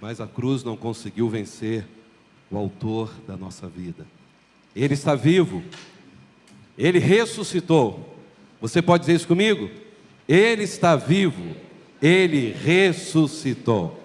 mas a cruz não conseguiu vencer o autor da nossa vida. Ele está vivo, Ele ressuscitou. Você pode dizer isso comigo? Ele está vivo, Ele ressuscitou.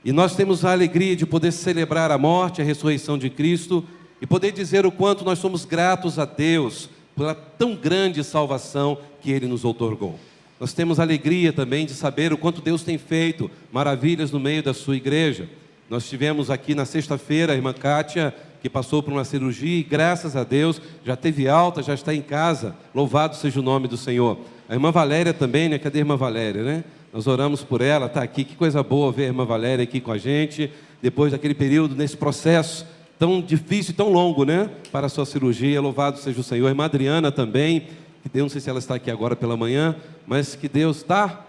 E nós temos a alegria de poder celebrar a morte e a ressurreição de Cristo e poder dizer o quanto nós somos gratos a Deus pela tão grande salvação que Ele nos outorgou. Nós temos a alegria também de saber o quanto Deus tem feito maravilhas no meio da sua igreja. Nós tivemos aqui na sexta-feira a irmã Kátia, que passou por uma cirurgia e graças a Deus já teve alta, já está em casa. Louvado seja o nome do Senhor. A irmã Valéria também, né? Cadê a irmã Valéria, né? Nós oramos por ela, está aqui. Que coisa boa ver a irmã Valéria aqui com a gente, depois daquele período, nesse processo tão difícil e tão longo, né? Para a sua cirurgia. Louvado seja o Senhor. A irmã Adriana também, que Deus, não sei se ela está aqui agora pela manhã, mas que Deus está.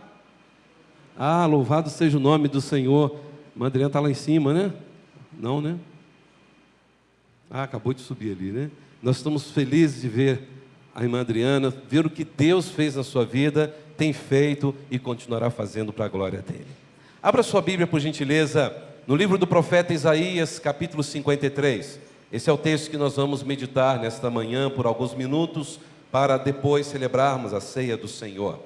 Louvado seja o nome do Senhor. A irmã Adriana está lá em cima, né? Não, né? Acabou de subir ali, né? Nós estamos felizes de ver a irmã Adriana, ver o que Deus fez na sua vida, tem feito e continuará fazendo para a glória dele. Abra sua Bíblia, por gentileza, no livro do profeta Isaías, capítulo 53. Esse é o texto que nós vamos meditar nesta manhã por alguns minutos, para depois celebrarmos a ceia do Senhor.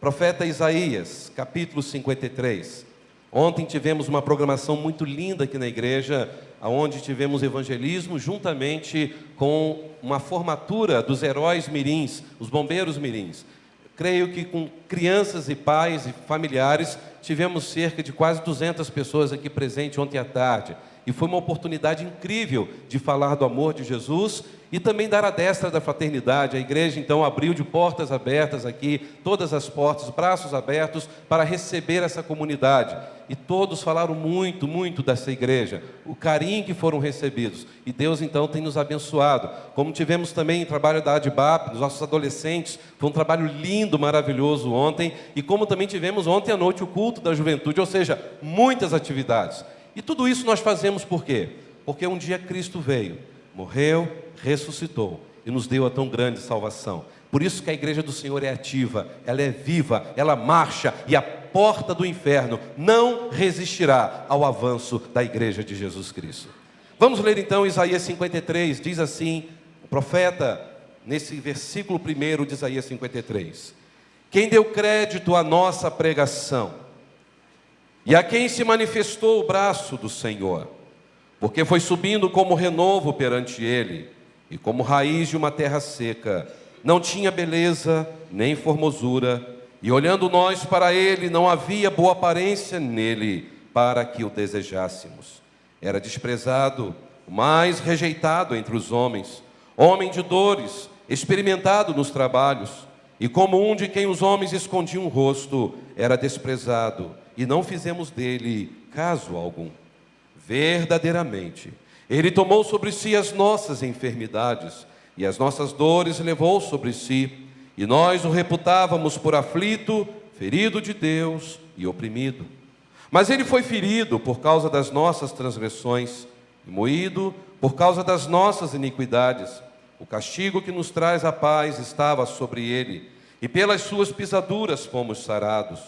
Profeta Isaías, capítulo 53. Ontem tivemos uma programação muito linda aqui na igreja, onde tivemos evangelismo juntamente com uma formatura dos heróis mirins, os bombeiros mirins. Creio que com crianças e pais e familiares, tivemos cerca de quase 200 pessoas aqui presentes ontem à tarde. E foi uma oportunidade incrível de falar do amor de Jesus e também dar a destra da fraternidade. A igreja então abriu de portas abertas aqui, todas as portas, braços abertos para receber essa comunidade. E todos falaram muito, muito dessa igreja, o carinho que foram recebidos. E Deus então tem nos abençoado. Como tivemos também em trabalho da ADBAP, dos nossos adolescentes, foi um trabalho lindo, maravilhoso ontem. E como também tivemos ontem à noite o culto da juventude, ou seja, muitas atividades. E tudo isso nós fazemos por quê? Porque um dia Cristo veio, morreu, ressuscitou e nos deu a tão grande salvação. Por isso que a igreja do Senhor é ativa, ela é viva, ela marcha e a porta do inferno não resistirá ao avanço da igreja de Jesus Cristo. Vamos ler então Isaías 53, diz assim, o profeta, nesse versículo 1 de Isaías 53. Quem deu crédito à nossa pregação e a quem se manifestou o braço do Senhor, porque foi subindo como renovo perante ele, e como raiz de uma terra seca, não tinha beleza nem formosura, e olhando nós para ele, não havia boa aparência nele, para que o desejássemos. Era desprezado, o mais rejeitado entre os homens, homem de dores, experimentado nos trabalhos, e como um de quem os homens escondiam o rosto, era desprezado, e não fizemos dele caso algum. Verdadeiramente, ele tomou sobre si as nossas enfermidades, e as nossas dores levou sobre si, e nós o reputávamos por aflito, ferido de Deus e oprimido. Mas ele foi ferido por causa das nossas transgressões, e moído por causa das nossas iniquidades. O castigo que nos traz a paz estava sobre ele, e pelas suas pisaduras fomos sarados.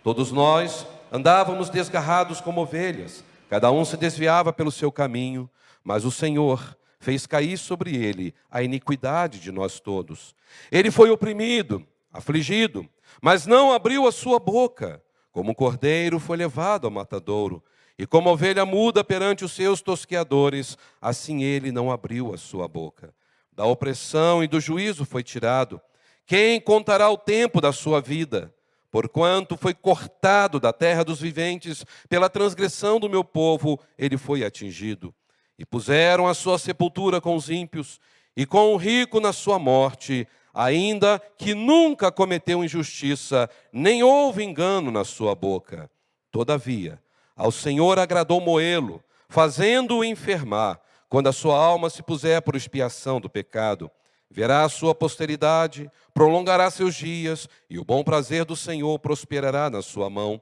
Todos nós andávamos desgarrados como ovelhas, cada um se desviava pelo seu caminho, mas o Senhor fez cair sobre ele a iniquidade de nós todos. Ele foi oprimido, afligido, mas não abriu a sua boca. Como um cordeiro foi levado ao matadouro, e como ovelha muda perante os seus tosqueadores, assim ele não abriu a sua boca. Da opressão e do juízo foi tirado. Quem contará o tempo da sua vida? Porquanto foi cortado da terra dos viventes, pela transgressão do meu povo, ele foi atingido. E puseram a sua sepultura com os ímpios, e com o rico na sua morte, ainda que nunca cometeu injustiça, nem houve engano na sua boca. Todavia, ao Senhor agradou moê-lo, fazendo-o enfermar, quando a sua alma se puser por expiação do pecado. Verá a sua posteridade, prolongará seus dias, e o bom prazer do Senhor prosperará na sua mão.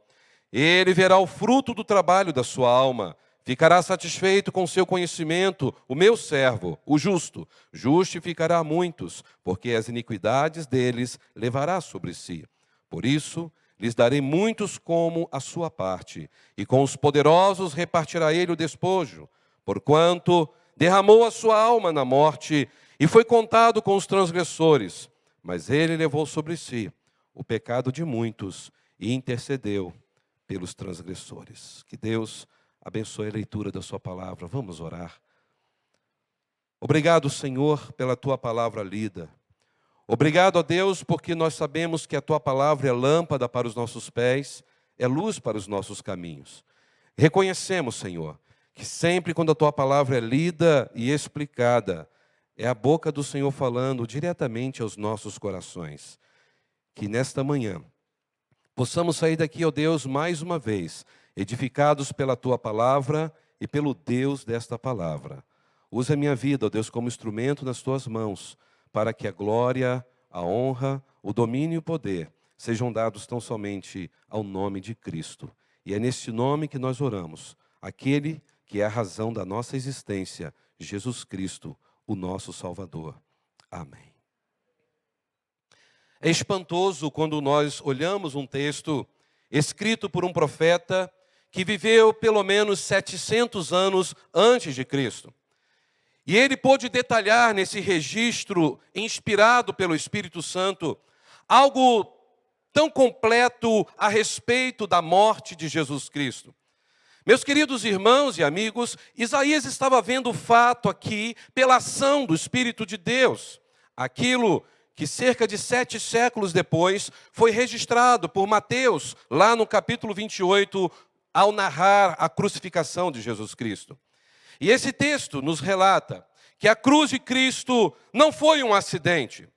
Ele verá o fruto do trabalho da sua alma, ficará satisfeito com seu conhecimento. O meu servo, o justo, justificará muitos, porque as iniquidades deles levará sobre si. Por isso, lhes darei muitos como a sua parte, e com os poderosos repartirá ele o despojo, porquanto derramou a sua alma na morte e foi contado com os transgressores. Mas ele levou sobre si o pecado de muitos e intercedeu pelos transgressores. Que Deus abençoe a leitura da sua palavra. Vamos orar. Obrigado, Senhor, pela tua palavra lida. Obrigado, ó Deus, porque nós sabemos que a tua palavra é lâmpada para os nossos pés, é luz para os nossos caminhos. Reconhecemos, Senhor, que sempre quando a tua palavra é lida e explicada, é a boca do Senhor falando diretamente aos nossos corações. Que nesta manhã possamos sair daqui, ó Deus, mais uma vez, edificados pela tua palavra e pelo Deus desta palavra. Usa a minha vida, ó Deus, como instrumento nas tuas mãos, para que a glória, a honra, o domínio e o poder sejam dados tão somente ao nome de Cristo. E é neste nome que nós oramos, aquele que é a razão da nossa existência, Jesus Cristo, o nosso Salvador. Amém. É espantoso quando nós olhamos um texto escrito por um profeta que viveu pelo menos 700 anos antes de Cristo. E ele pôde detalhar nesse registro, inspirado pelo Espírito Santo, algo tão completo a respeito da morte de Jesus Cristo. Meus queridos irmãos e amigos, Isaías estava vendo o fato aqui pela ação do Espírito de Deus. Aquilo que cerca de 7 séculos depois foi registrado por Mateus, lá no capítulo 28, ao narrar a crucificação de Jesus Cristo. E esse texto nos relata que a cruz de Cristo não foi um acidente.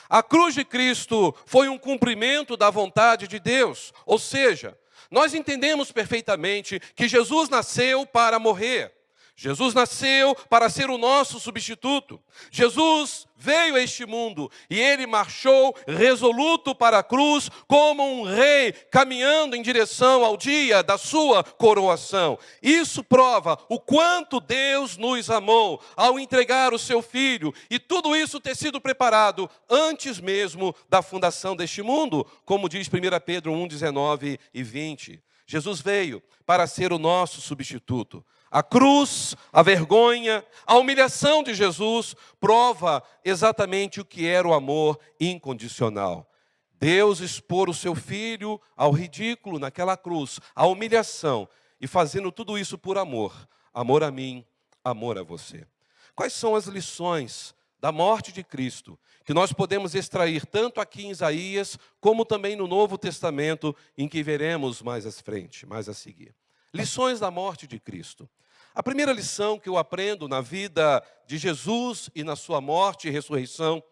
A cruz de Cristo foi um cumprimento da vontade de Deus. Ou seja, nós entendemos perfeitamente que Jesus nasceu para morrer. Jesus nasceu para ser o nosso substituto. Jesus veio a este mundo e ele marchou resoluto para a cruz como um rei caminhando em direção ao dia da sua coroação. Isso prova o quanto Deus nos amou ao entregar o seu Filho e tudo isso ter sido preparado antes mesmo da fundação deste mundo, como diz 1 Pedro 1, 19 e 20. Jesus veio para ser o nosso substituto. A cruz, a vergonha, a humilhação de Jesus prova exatamente o que era o amor incondicional. Deus expor o seu Filho ao ridículo naquela cruz, à humilhação, e fazendo tudo isso por amor. Amor a mim, amor a você. Quais são as lições da morte de Cristo que nós podemos extrair tanto aqui em Isaías, como também no Novo Testamento, em que veremos mais à frente, mais a seguir? Lições da morte de Cristo. A primeira lição que eu aprendo na vida de Jesus e na sua morte e ressurreição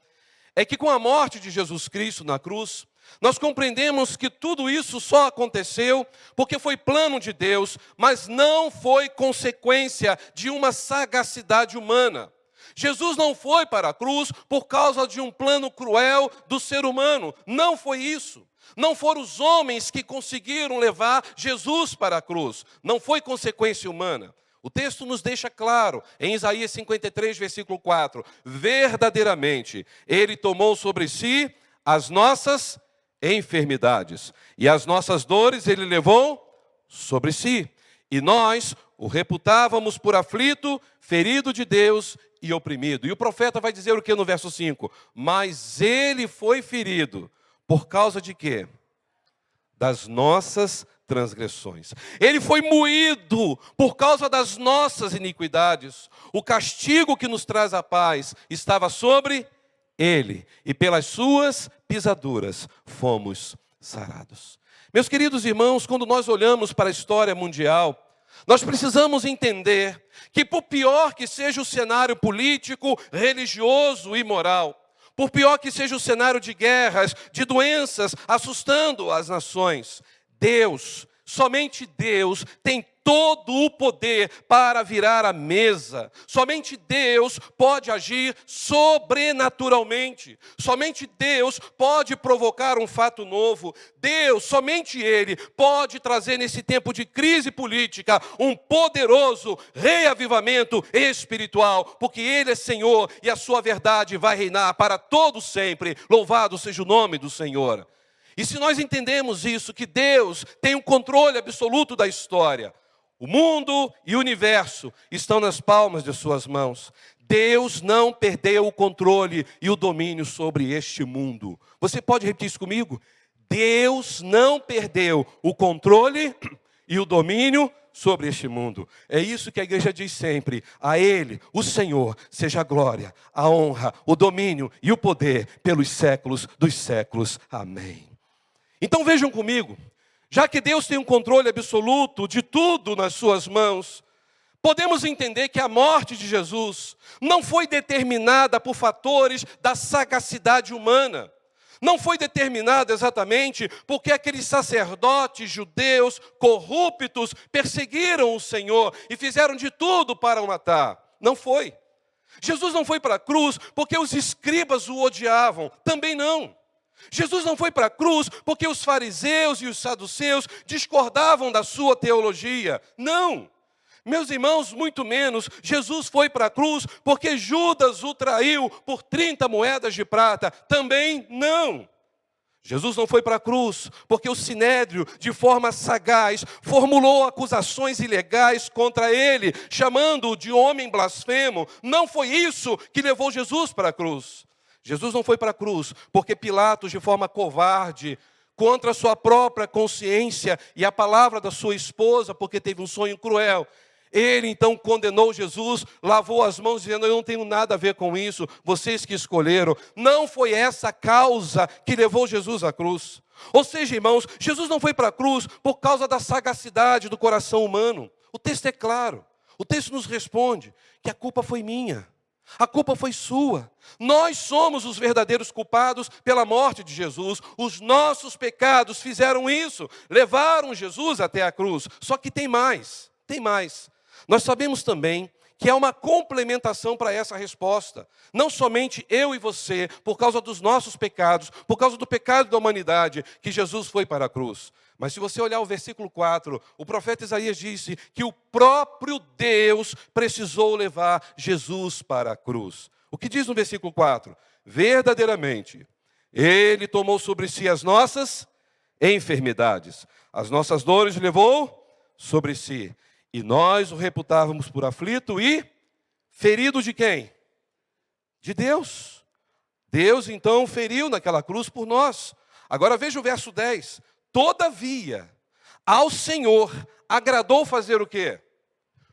é que com a morte de Jesus Cristo na cruz, nós compreendemos que tudo isso só aconteceu porque foi plano de Deus, mas não foi consequência de uma sagacidade humana. Jesus não foi para a cruz por causa de um plano cruel do ser humano. Não foi isso. Não foram os homens que conseguiram levar Jesus para a cruz. Não foi consequência humana. O texto nos deixa claro, em Isaías 53, versículo 4, verdadeiramente, Ele tomou sobre si as nossas enfermidades, e as nossas dores Ele levou sobre si. E nós o reputávamos por aflito, ferido de Deus e oprimido. E o profeta vai dizer o que no verso 5? Mas Ele foi ferido, por causa de quê? Das nossas transgressões. Ele foi moído por causa das nossas iniquidades. O castigo que nos traz a paz estava sobre Ele, e pelas suas pisaduras fomos sarados. Meus queridos irmãos, quando nós olhamos para a história mundial, nós precisamos entender que por pior que seja o cenário político, religioso e moral, por pior que seja o cenário de guerras, de doenças assustando as nações, Deus, somente Deus tem todo o poder para virar a mesa. Somente Deus pode agir sobrenaturalmente. Somente Deus pode provocar um fato novo. Deus, somente Ele, pode trazer nesse tempo de crise política um poderoso reavivamento espiritual, porque Ele é Senhor e a sua verdade vai reinar para todo sempre. Louvado seja o nome do Senhor. E se nós entendemos isso, que Deus tem um controle absoluto da história, o mundo e o universo estão nas palmas de suas mãos. Deus não perdeu o controle e o domínio sobre este mundo. Você pode repetir isso comigo? Deus não perdeu o controle e o domínio sobre este mundo. É isso que a igreja diz sempre. A Ele, o Senhor, seja a glória, a honra, o domínio e o poder pelos séculos dos séculos. Amém. Então vejam comigo, já que Deus tem um controle absoluto de tudo nas suas mãos, podemos entender que a morte de Jesus não foi determinada por fatores da sagacidade humana. Não foi determinada exatamente porque aqueles sacerdotes judeus corruptos perseguiram o Senhor e fizeram de tudo para o matar. Não foi. Jesus não foi para a cruz porque os escribas o odiavam. Também não. Jesus não foi para a cruz porque os fariseus e os saduceus discordavam da sua teologia. Não. Meus irmãos, muito menos, Jesus foi para a cruz porque Judas o traiu por 30 moedas de prata. Também não. Jesus não foi para a cruz porque o Sinédrio, de forma sagaz, formulou acusações ilegais contra ele, chamando-o de homem blasfemo. Não foi isso que levou Jesus para a cruz. Jesus não foi para a cruz porque Pilatos, de forma covarde, contra a sua própria consciência e a palavra da sua esposa, porque teve um sonho cruel, ele então condenou Jesus, lavou as mãos dizendo, eu não tenho nada a ver com isso, vocês que escolheram. Não foi essa a causa que levou Jesus à cruz. Ou seja, irmãos, Jesus não foi para a cruz por causa da sagacidade do coração humano. O texto é claro, o texto nos responde que a culpa foi minha. A culpa foi sua. Nós somos os verdadeiros culpados pela morte de Jesus. Os nossos pecados fizeram isso, levaram Jesus até a cruz. Só que tem mais, tem mais. Nós sabemos também que há uma complementação para essa resposta. Não somente eu e você, por causa dos nossos pecados, por causa do pecado da humanidade, que Jesus foi para a cruz. Mas se você olhar o versículo 4, o profeta Isaías disse que o próprio Deus precisou levar Jesus para a cruz. O que diz no versículo 4? Verdadeiramente, Ele tomou sobre si as nossas enfermidades, as nossas dores levou sobre si. E nós o reputávamos por aflito e ferido de quem? De Deus. Deus então feriu naquela cruz por nós. Agora veja o verso 10. Todavia, ao Senhor agradou fazer o quê?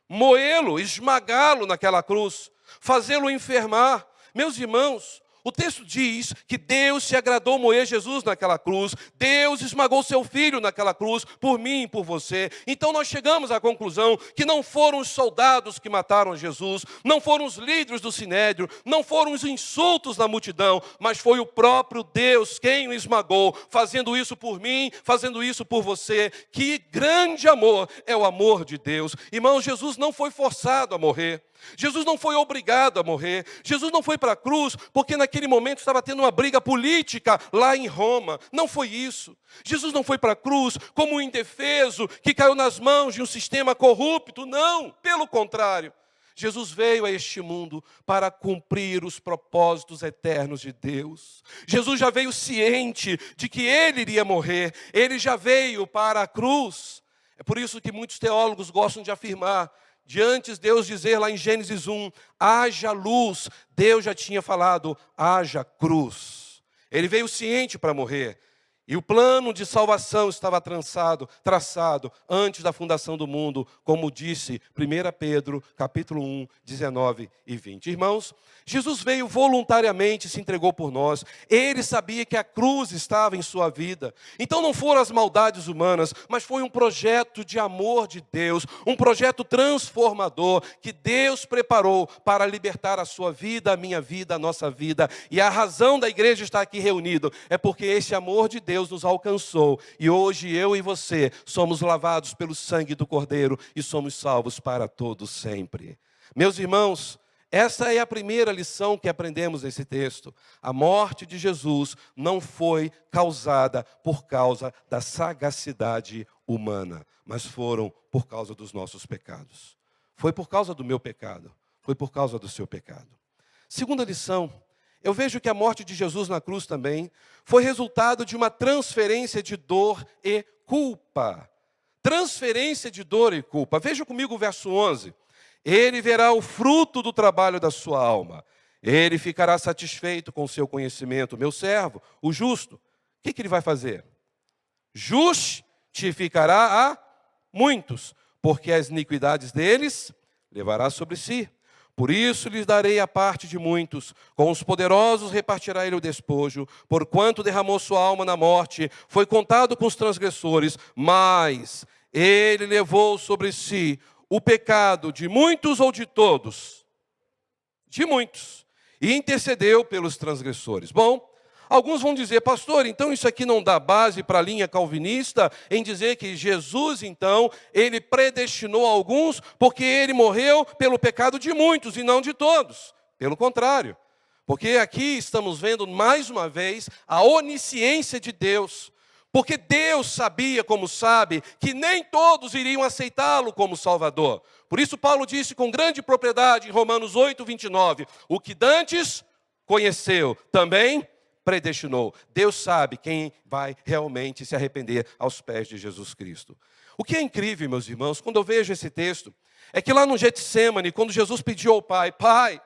Moê-lo, esmagá-lo naquela cruz, fazê-lo enfermar. Meus irmãos, o texto diz que Deus se agradou moer Jesus naquela cruz. Deus esmagou seu filho naquela cruz, por mim e por você. Então nós chegamos à conclusão que não foram os soldados que mataram Jesus, não foram os líderes do Sinédrio, não foram os insultos da multidão, mas foi o próprio Deus quem o esmagou, fazendo isso por mim, fazendo isso por você. Que grande amor é o amor de Deus. Irmão, Jesus não foi forçado a morrer. Jesus não foi obrigado a morrer. Jesus não foi para a cruz porque naquele momento estava tendo uma briga política lá em Roma. Não foi isso. Jesus não foi para a cruz como um indefeso que caiu nas mãos de um sistema corrupto. Não, pelo contrário. Jesus veio a este mundo para cumprir os propósitos eternos de Deus. Jesus já veio ciente de que Ele iria morrer. Ele já veio para a cruz. É por isso que muitos teólogos gostam de afirmar de antes Deus dizer lá em Gênesis 1, haja luz, Deus já tinha falado, haja cruz. Ele veio ciente para morrer. E o plano de salvação estava traçado antes da fundação do mundo, como disse 1 Pedro, capítulo 1, 19 e 20. Irmãos, Jesus veio voluntariamente e se entregou por nós. Ele sabia que a cruz estava em sua vida. Então não foram as maldades humanas, mas foi um projeto de amor de Deus, um projeto transformador que Deus preparou para libertar a sua vida, a minha vida, a nossa vida. E a razão da igreja estar aqui reunido é porque esse amor de Deus nos alcançou e hoje eu e você somos lavados pelo sangue do Cordeiro e somos salvos para todo sempre. Meus irmãos, essa é a primeira lição que aprendemos nesse texto. A morte de Jesus não foi causada por causa da sagacidade humana, mas foram por causa dos nossos pecados. Foi por causa do meu pecado, foi por causa do seu pecado. Segunda lição, eu vejo que a morte de Jesus na cruz também foi resultado de uma transferência de dor e culpa. Transferência de dor e culpa. Veja comigo o verso 11. Ele verá o fruto do trabalho da sua alma. Ele ficará satisfeito com o seu conhecimento. Meu servo, o justo, o que ele vai fazer? Justificará a muitos, porque as iniquidades deles levará sobre si. Por isso lhes darei a parte de muitos, com os poderosos repartirá ele o despojo, porquanto derramou sua alma na morte, foi contado com os transgressores, mas ele levou sobre si o pecado de muitos ou de todos? De muitos, e intercedeu pelos transgressores. Bom, alguns vão dizer, pastor, então isso aqui não dá base para a linha calvinista em dizer que Jesus, então, ele predestinou alguns porque ele morreu pelo pecado de muitos e não de todos. Pelo contrário, porque aqui estamos vendo mais uma vez a onisciência de Deus. Porque Deus sabia, como sabe, que nem todos iriam aceitá-lo como Salvador. Por isso Paulo disse com grande propriedade em Romanos 8, 29, o que dantes conheceu, também predestinou. Deus sabe quem vai realmente se arrepender aos pés de Jesus Cristo. O que é incrível, meus irmãos, quando eu vejo esse texto, é que lá no Getsêmani, quando Jesus pediu ao Pai, Pai,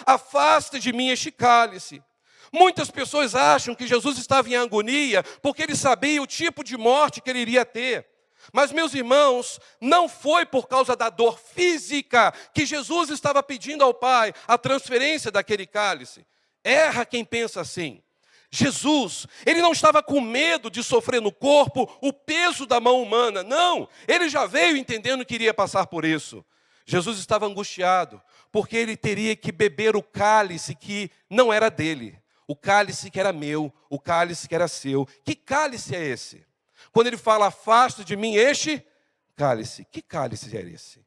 afasta de mim este cálice. Muitas pessoas acham que Jesus estava em agonia porque ele sabia o tipo de morte que ele iria ter. Mas, meus irmãos, não foi por causa da dor física que Jesus estava pedindo ao Pai a transferência daquele cálice. Erra quem pensa assim. Jesus, ele não estava com medo de sofrer no corpo o peso da mão humana. Não, ele já veio entendendo que iria passar por isso. Jesus estava angustiado porque ele teria que beber o cálice que não era dele. O cálice que era meu, o cálice que era seu. Que cálice é esse? Quando ele fala, afasta de mim este cálice. Que cálice é esse?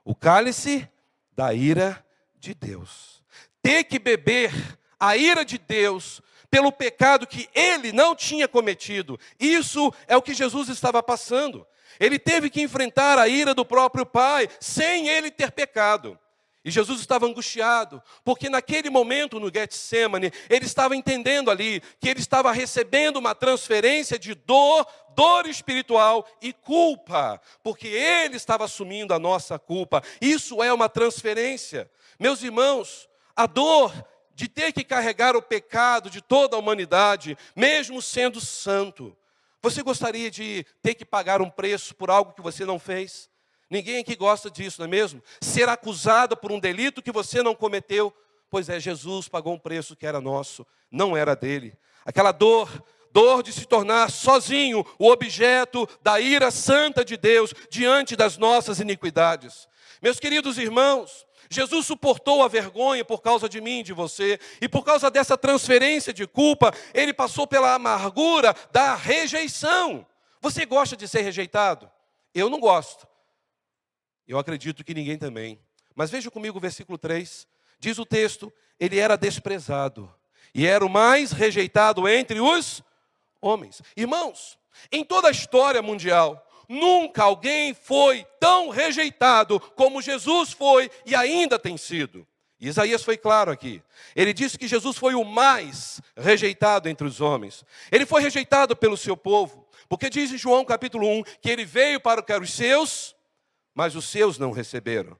O cálice da ira de Deus. Ter que beber a ira de Deus pelo pecado que ele não tinha cometido. Isso é o que Jesus estava passando. Ele teve que enfrentar a ira do próprio Pai, sem ele ter pecado. E Jesus estava angustiado, porque naquele momento no Getsêmani, ele estava entendendo ali que ele estava recebendo uma transferência de dor espiritual e culpa, porque ele estava assumindo a nossa culpa. Isso é uma transferência. Meus irmãos, a dor de ter que carregar o pecado de toda a humanidade, mesmo sendo santo. Você gostaria de ter que pagar um preço por algo que você não fez? Ninguém aqui gosta disso, não é mesmo? Ser acusado por um delito que você não cometeu. Pois é, Jesus pagou um preço que era nosso, não era dele. Aquela dor de se tornar sozinho o objeto da ira santa de Deus diante das nossas iniquidades. Meus queridos irmãos, Jesus suportou a vergonha por causa de mim e de você. E por causa dessa transferência de culpa, ele passou pela amargura da rejeição. Você gosta de ser rejeitado? Eu não gosto. Eu acredito que ninguém também. Mas veja comigo o versículo 3. Diz o texto, ele era desprezado e era o mais rejeitado entre os homens. Irmãos, em toda a história mundial, nunca alguém foi tão rejeitado como Jesus foi e ainda tem sido. Isaías foi claro aqui. Ele disse que Jesus foi o mais rejeitado entre os homens. Ele foi rejeitado pelo seu povo, porque diz em João capítulo 1 que ele veio para o que eram os seus, mas os seus não receberam.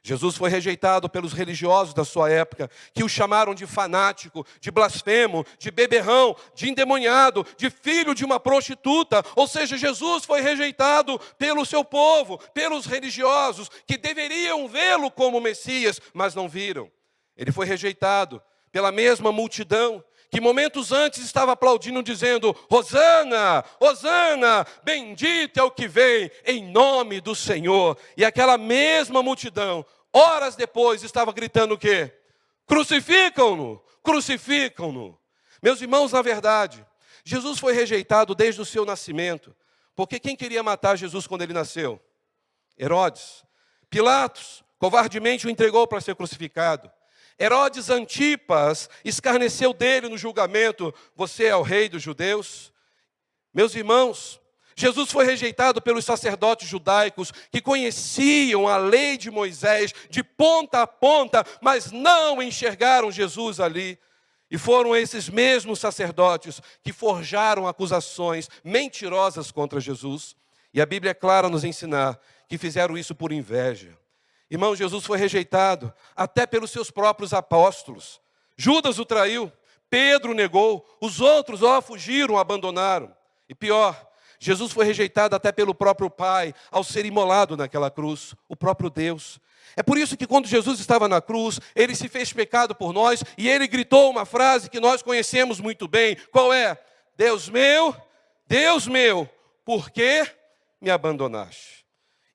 Jesus foi rejeitado pelos religiosos da sua época, que o chamaram de fanático, de blasfemo, de beberrão, de endemoniado, de filho de uma prostituta. Ou seja, Jesus foi rejeitado pelo seu povo, pelos religiosos, que deveriam vê-lo como Messias, mas não viram. Ele foi rejeitado pela mesma multidão, que momentos antes estava aplaudindo, dizendo, Hosana, Hosana, bendito é o que vem em nome do Senhor. E aquela mesma multidão, horas depois, estava gritando o quê? Crucificam-no, crucificam-no. Meus irmãos, na verdade, Jesus foi rejeitado desde o seu nascimento. Porque quem queria matar Jesus quando ele nasceu? Herodes. Pilatos covardemente o entregou para ser crucificado. Herodes Antipas escarneceu dele no julgamento. Você é o rei dos judeus? Meus irmãos, Jesus foi rejeitado pelos sacerdotes judaicos que conheciam a lei de Moisés de ponta a ponta, mas não enxergaram Jesus ali. E foram esses mesmos sacerdotes que forjaram acusações mentirosas contra Jesus. E a Bíblia é clara a nos ensinar que fizeram isso por inveja. Irmão, Jesus foi rejeitado até pelos seus próprios apóstolos. Judas o traiu, Pedro o negou, os outros, fugiram, abandonaram. E pior, Jesus foi rejeitado até pelo próprio Pai, ao ser imolado naquela cruz, o próprio Deus. É por isso que quando Jesus estava na cruz, Ele se fez pecado por nós, e Ele gritou uma frase que nós conhecemos muito bem. Qual é? Deus meu, por que me abandonaste?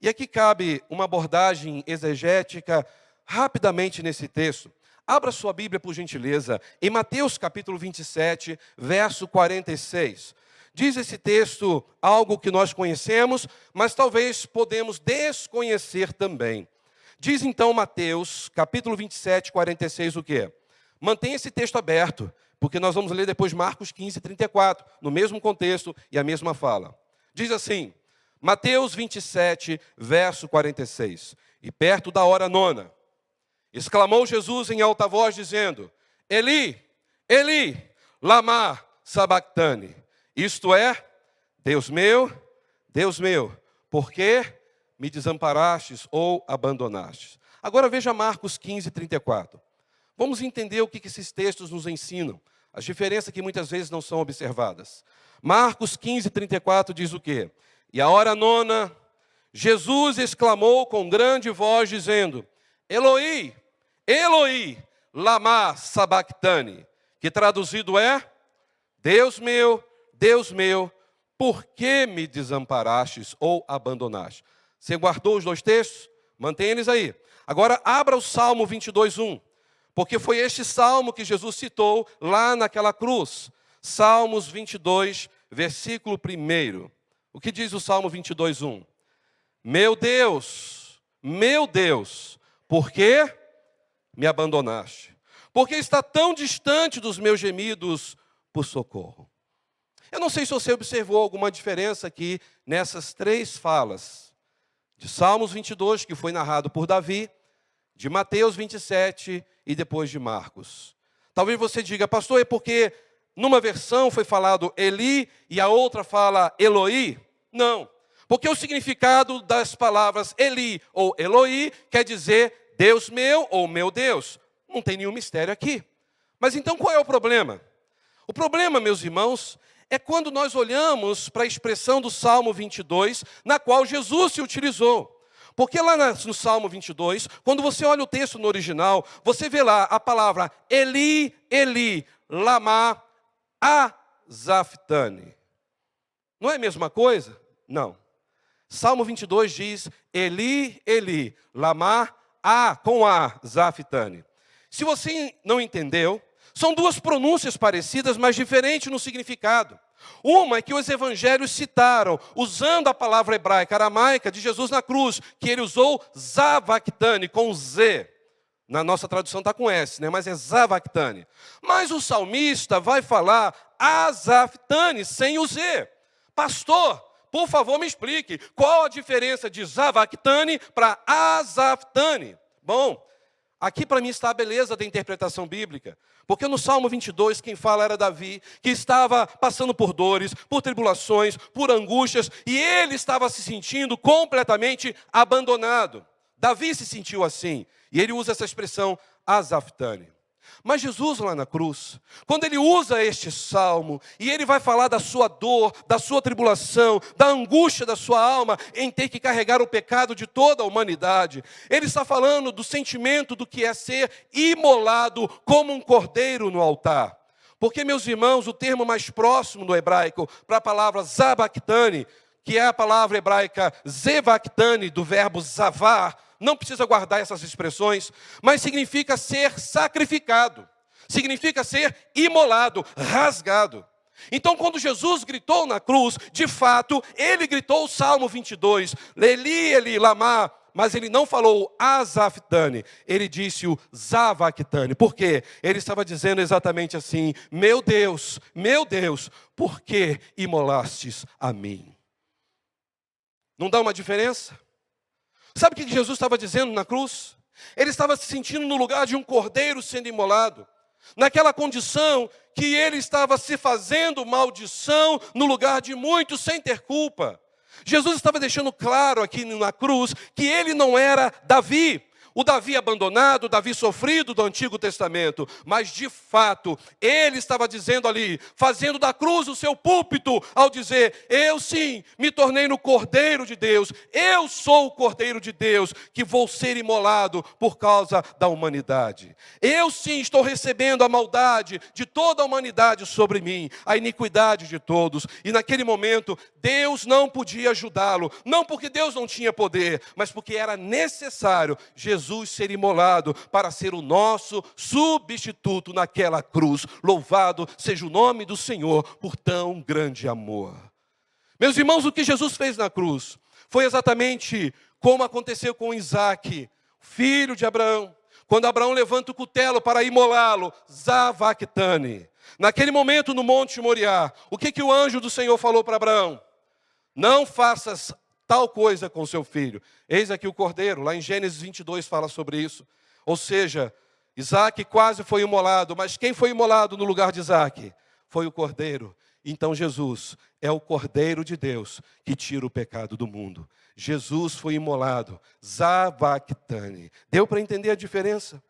E aqui cabe uma abordagem exegética rapidamente nesse texto. Abra sua Bíblia, por gentileza, em Mateus capítulo 27, verso 46. Diz esse texto algo que nós conhecemos, mas talvez podemos desconhecer também. Diz então Mateus, capítulo 27, 46, o quê? Mantenha esse texto aberto, porque nós vamos ler depois Marcos 15, 34, no mesmo contexto e a mesma fala. Diz assim, Mateus 27, verso 46. E perto da hora nona, exclamou Jesus em alta voz, dizendo, Eli, Eli, lama sabactani. Isto é, Deus meu, por que me desamparastes ou abandonastes? Agora veja Marcos 15, 34. Vamos entender o que esses textos nos ensinam. As diferenças que muitas vezes não são observadas. Marcos 15, 34 diz o quê? E a hora nona, Jesus exclamou com grande voz, dizendo, Eloi, Eloi, lama sabactani. Que traduzido é, Deus meu, por que me desamparastes ou abandonaste? Você guardou os dois textos? Mantenha eles aí. Agora abra o Salmo 22, 1. Porque foi este salmo que Jesus citou lá naquela cruz. Salmos 22, versículo 1. O que diz o Salmo 22, 1? Meu Deus, por que me abandonaste? Porque está tão distante dos meus gemidos por socorro. Eu não sei se você observou alguma diferença aqui nessas três falas. De Salmos 22, que foi narrado por Davi, de Mateus 27 e depois de Marcos. Talvez você diga, pastor, é porque numa versão foi falado Eli e a outra fala Eloi? Não, porque o significado das palavras Eli ou Eloi quer dizer Deus meu ou meu Deus. Não tem nenhum mistério aqui. Mas então qual é o problema? O problema, meus irmãos, é quando nós olhamos para a expressão do Salmo 22, na qual Jesus se utilizou. Porque lá no Salmo 22, quando você olha o texto no original, você vê lá a palavra Eli, Eli, lama azaphtani. Não é a mesma coisa? Não. Salmo 22 diz Eli, Eli, lama azaphtani. Se você não entendeu, são duas pronúncias parecidas, mas diferentes no significado. Uma é que os evangelhos citaram, usando a palavra hebraica, aramaica, de Jesus na cruz, que ele usou zavactani, com Z. Na nossa tradução está com S, né? Mas é zavactani. Mas o salmista vai falar azaphtani, sem o Z. Pastor, por favor me explique, qual a diferença de zavactani para azaphtani? Bom, aqui para mim está a beleza da interpretação bíblica. Porque no Salmo 22, quem fala era Davi, que estava passando por dores, por tribulações, por angústias, e ele estava se sentindo completamente abandonado. Davi se sentiu assim, e ele usa essa expressão, azaphtani. Mas Jesus lá na cruz, quando ele usa este salmo, e ele vai falar da sua dor, da sua tribulação, da angústia da sua alma, em ter que carregar o pecado de toda a humanidade, ele está falando do sentimento do que é ser imolado como um cordeiro no altar. Porque, meus irmãos, o termo mais próximo no hebraico para a palavra zabactani, que é a palavra hebraica zevactani, do verbo zavar, não precisa guardar essas expressões, mas significa ser sacrificado, significa ser imolado, rasgado. Então, quando Jesus gritou na cruz, de fato, ele gritou o Salmo 22, Eli, Eli, lama, mas ele não falou azaphtani, ele disse o zavactani. Por quê? Ele estava dizendo exatamente assim, meu Deus, por que imolastes a mim? Não dá uma diferença? Sabe o que Jesus estava dizendo na cruz? Ele estava se sentindo no lugar de um cordeiro sendo imolado. naquela condição que ele estava se fazendo maldição no lugar de muitos sem ter culpa. Jesus estava deixando claro aqui na cruz que ele não era Davi, o Davi abandonado, o Davi sofrido do Antigo Testamento, mas de fato, ele estava dizendo ali, fazendo da cruz o seu púlpito, ao dizer, eu sim, me tornei no Cordeiro de Deus, eu sou o Cordeiro de Deus, que vou ser imolado por causa da humanidade. Eu sim estou recebendo a maldade de toda a humanidade sobre mim, a iniquidade de todos, e naquele momento, Deus não podia ajudá-lo, não porque Deus não tinha poder, mas porque era necessário Jesus ser imolado para ser o nosso substituto naquela cruz. Louvado seja o nome do Senhor por tão grande amor. Meus irmãos, o que Jesus fez na cruz foi exatamente como aconteceu com Isaque, filho de Abraão. Quando Abraão levanta o cutelo para imolá-lo, Zavactane. Naquele momento no Monte Moriá, o que o anjo do Senhor falou para Abraão? Não faças tal coisa com seu filho. Eis aqui o cordeiro, lá em Gênesis 22 fala sobre isso. Ou seja, Isaque quase foi imolado, mas quem foi imolado no lugar de Isaque? Foi o cordeiro. Então Jesus é o Cordeiro de Deus que tira o pecado do mundo. Jesus foi imolado, Zavactane. Deu para entender a diferença?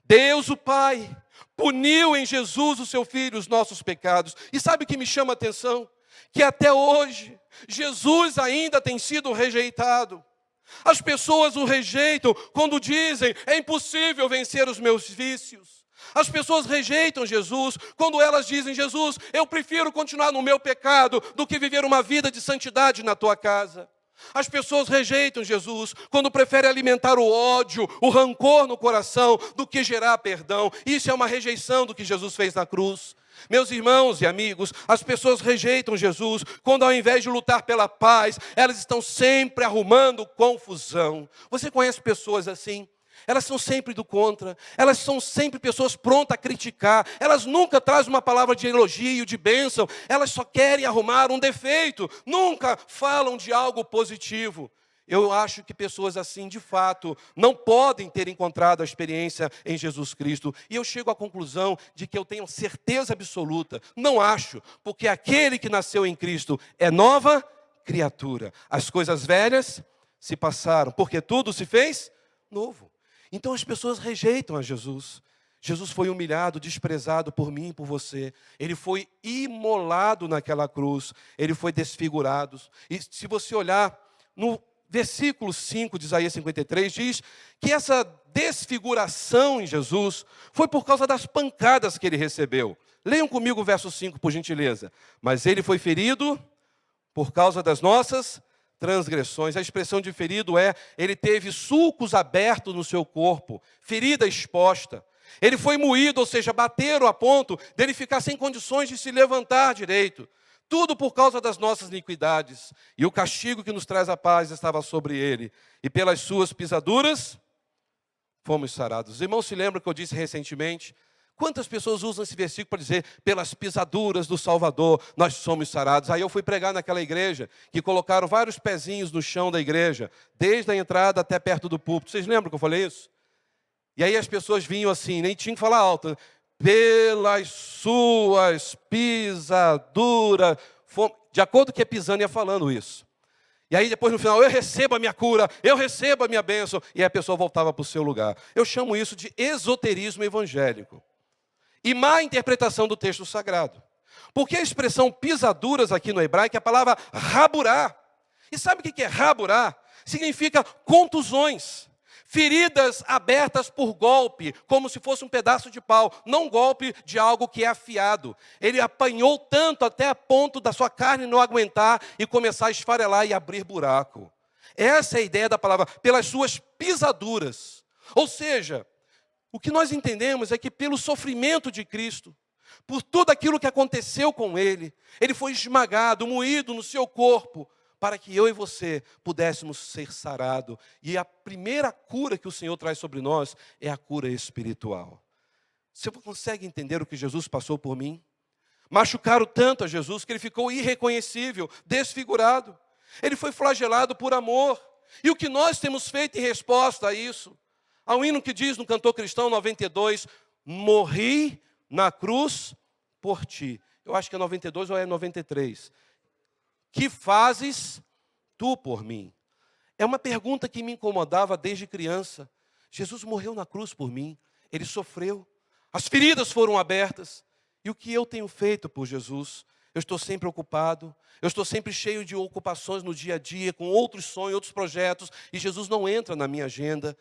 Deus o Pai puniu em Jesus o seu Filho os nossos pecados. E sabe o que me chama a atenção? Que até hoje, Jesus ainda tem sido rejeitado. As pessoas o rejeitam quando dizem, é impossível vencer os meus vícios. As pessoas rejeitam Jesus quando elas dizem, Jesus, eu prefiro continuar no meu pecado do que viver uma vida de santidade na tua casa. As pessoas rejeitam Jesus quando preferem alimentar o ódio, o rancor no coração, do que gerar perdão. Isso é uma rejeição do que Jesus fez na cruz. Meus irmãos e amigos, as pessoas rejeitam Jesus quando ao invés de lutar pela paz, elas estão sempre arrumando confusão. Você conhece pessoas assim? Elas são sempre do contra, elas são sempre pessoas prontas a criticar, elas nunca trazem uma palavra de elogio, de bênção, elas só querem arrumar um defeito, nunca falam de algo positivo. Eu acho que pessoas assim, de fato, não podem ter encontrado a experiência em Jesus Cristo. E eu chego à conclusão de que eu tenho certeza absoluta. Não acho, porque aquele que nasceu em Cristo é nova criatura. As coisas velhas se passaram, porque tudo se fez novo. Então as pessoas rejeitam a Jesus. Jesus foi humilhado, desprezado por mim e por você. Ele foi imolado naquela cruz. Ele foi desfigurado. E se você olhar no versículo 5 de Isaías 53, diz que essa desfiguração em Jesus foi por causa das pancadas que ele recebeu. Leiam comigo o verso 5, por gentileza. Mas ele foi ferido por causa das nossas transgressões. A expressão de ferido é, ele teve sulcos abertos no seu corpo, ferida exposta. Ele foi moído, ou seja, bateram a ponto dele ficar sem condições de se levantar direito. Tudo por causa das nossas iniquidades. E o castigo que nos traz a paz estava sobre ele. E pelas suas pisaduras, fomos sarados. Os irmãos se lembram que eu disse recentemente? Quantas pessoas usam esse versículo para dizer, pelas pisaduras do Salvador, nós somos sarados. Aí eu fui pregar naquela igreja, que colocaram vários pezinhos no chão da igreja, desde a entrada até perto do púlpito. Vocês lembram que eu falei isso? E aí as pessoas vinham assim, nem tinham que falar alto, pelas suas pisaduras, de acordo com que a Pisani ia falando isso. E aí depois no final, eu recebo a minha cura, eu recebo a minha bênção, e a pessoa voltava para o seu lugar. Eu chamo isso de esoterismo evangélico. E má interpretação do texto sagrado. Porque a expressão pisaduras aqui no hebraico é a palavra raburá. E sabe o que é raburá? Significa contusões. Feridas abertas por golpe, como se fosse um pedaço de pau, não golpe de algo que é afiado. Ele apanhou tanto até a ponto da sua carne não aguentar e começar a esfarelar e abrir buraco. Essa é a ideia da palavra, pelas suas pisaduras. Ou seja, o que nós entendemos é que pelo sofrimento de Cristo, por tudo aquilo que aconteceu com ele foi esmagado, moído no seu corpo, para que eu e você pudéssemos ser sarados. E a primeira cura que o Senhor traz sobre nós é a cura espiritual. Você consegue entender o que Jesus passou por mim? Machucaram tanto a Jesus que ele ficou irreconhecível, desfigurado. Ele foi flagelado por amor. E o que nós temos feito em resposta a isso? Há um hino que diz no Cantor Cristão 92, morri na cruz por ti. Eu acho que é 92 ou é 93. Que fazes tu por mim? É uma pergunta que me incomodava desde criança. Jesus morreu na cruz por mim. Ele sofreu. As feridas foram abertas. E o que eu tenho feito por Jesus? Eu estou sempre ocupado. Eu estou sempre cheio de ocupações no dia a dia, com outros sonhos, outros projetos. E Jesus não entra na minha agenda.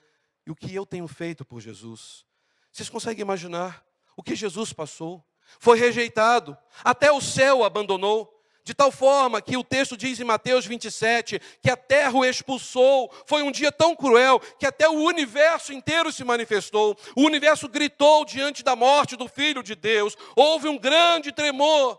E o que eu tenho feito por Jesus? Vocês conseguem imaginar o que Jesus passou? Foi rejeitado. Até o céu o abandonou. De tal forma que o texto diz em Mateus 27, que a terra o expulsou. Foi um dia tão cruel que até o universo inteiro se manifestou. O universo gritou diante da morte do Filho de Deus. Houve um grande tremor.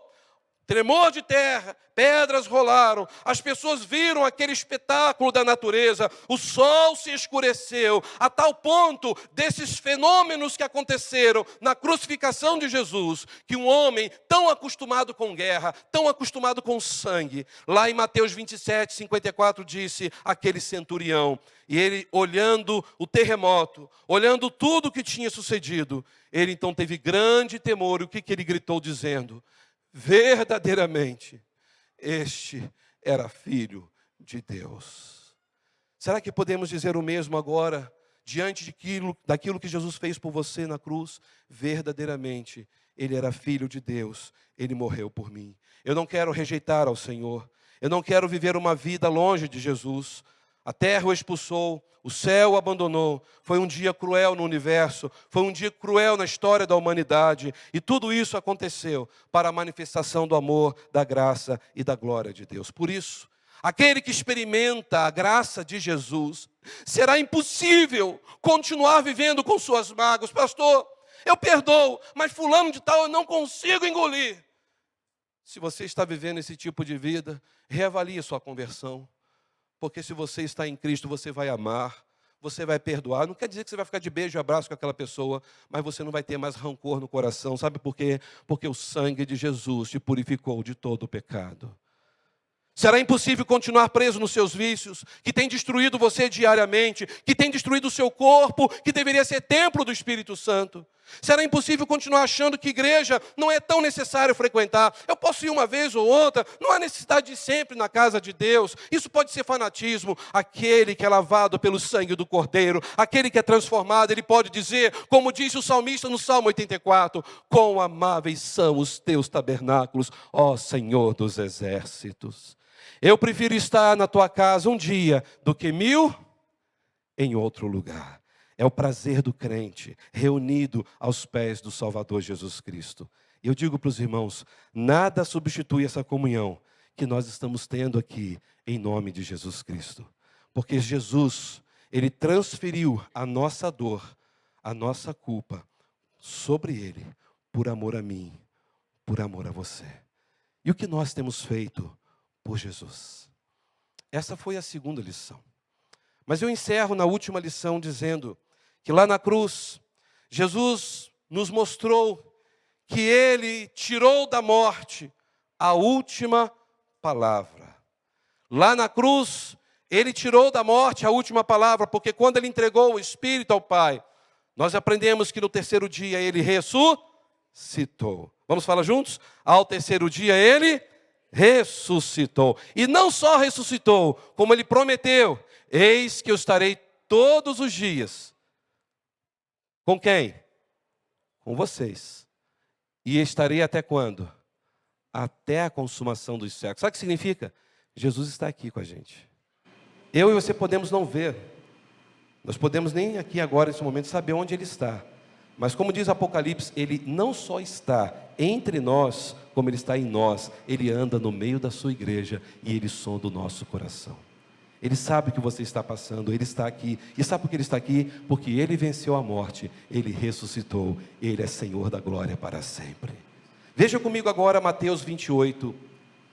Tremor de terra, pedras rolaram, as pessoas viram aquele espetáculo da natureza, o sol se escureceu, a tal ponto desses fenômenos que aconteceram na crucificação de Jesus, que um homem tão acostumado com guerra, tão acostumado com sangue, lá em Mateus 27, 54 disse, aquele centurião, e ele olhando o terremoto, olhando tudo o que tinha sucedido, ele então teve grande temor, e o que ele gritou dizendo? Verdadeiramente, este era filho de Deus. Será que podemos dizer o mesmo agora, diante daquilo que Jesus fez por você na cruz? Verdadeiramente, ele era filho de Deus, ele morreu por mim. Eu não quero rejeitar ao Senhor, eu não quero viver uma vida longe de Jesus. A terra o expulsou, o céu o abandonou. Foi um dia cruel no universo, foi um dia cruel na história da humanidade. E tudo isso aconteceu para a manifestação do amor, da graça e da glória de Deus. Por isso, aquele que experimenta a graça de Jesus, será impossível continuar vivendo com suas mágoas. Pastor, eu perdoo, mas fulano de tal eu não consigo engolir. Se você está vivendo esse tipo de vida, reavalie a sua conversão. Porque se você está em Cristo, você vai amar, você vai perdoar. Não quer dizer que você vai ficar de beijo e abraço com aquela pessoa, mas você não vai ter mais rancor no coração. Sabe por quê? Porque o sangue de Jesus te purificou de todo o pecado. Será impossível continuar preso nos seus vícios, que tem destruído você diariamente, que tem destruído o seu corpo, que deveria ser templo do Espírito Santo. Será impossível continuar achando que igreja não é tão necessário frequentar. Eu posso ir uma vez ou outra, não há necessidade de ir sempre na casa de Deus. Isso pode ser fanatismo. Aquele que é lavado pelo sangue do Cordeiro, aquele que é transformado, ele pode dizer, como disse o salmista no Salmo 84, quão amáveis são os teus tabernáculos, ó Senhor dos exércitos. Eu prefiro estar na tua casa um dia do que 1000 em outro lugar. É o prazer do crente reunido aos pés do Salvador Jesus Cristo. E eu digo para os irmãos, nada substitui essa comunhão que nós estamos tendo aqui em nome de Jesus Cristo. Porque Jesus, ele transferiu a nossa dor, a nossa culpa sobre ele, por amor a mim, por amor a você. E o que nós temos feito por Jesus? Essa foi a segunda lição. Mas eu encerro na última lição dizendo que lá na cruz, Jesus nos mostrou que Ele tirou da morte a última palavra. Lá na cruz, Ele tirou da morte a última palavra, porque quando Ele entregou o Espírito ao Pai, nós aprendemos que no terceiro dia Ele ressuscitou. Vamos falar juntos? Ao terceiro dia Ele ressuscitou. E não só ressuscitou, como Ele prometeu, eis que eu estarei todos os dias. Com quem? Com vocês. E estarei até quando? Até a consumação dos séculos. Sabe o que significa? Jesus está aqui com a gente. Eu e você podemos não ver. Nós podemos nem aqui agora, nesse momento, saber onde Ele está. Mas como diz Apocalipse, Ele não só está entre nós, como Ele está em nós. Ele anda no meio da sua igreja e Ele sonda o nosso coração. Ele sabe o que você está passando, Ele está aqui. E sabe por que Ele está aqui? Porque Ele venceu a morte, Ele ressuscitou, Ele é Senhor da glória para sempre. Veja comigo agora Mateus 28,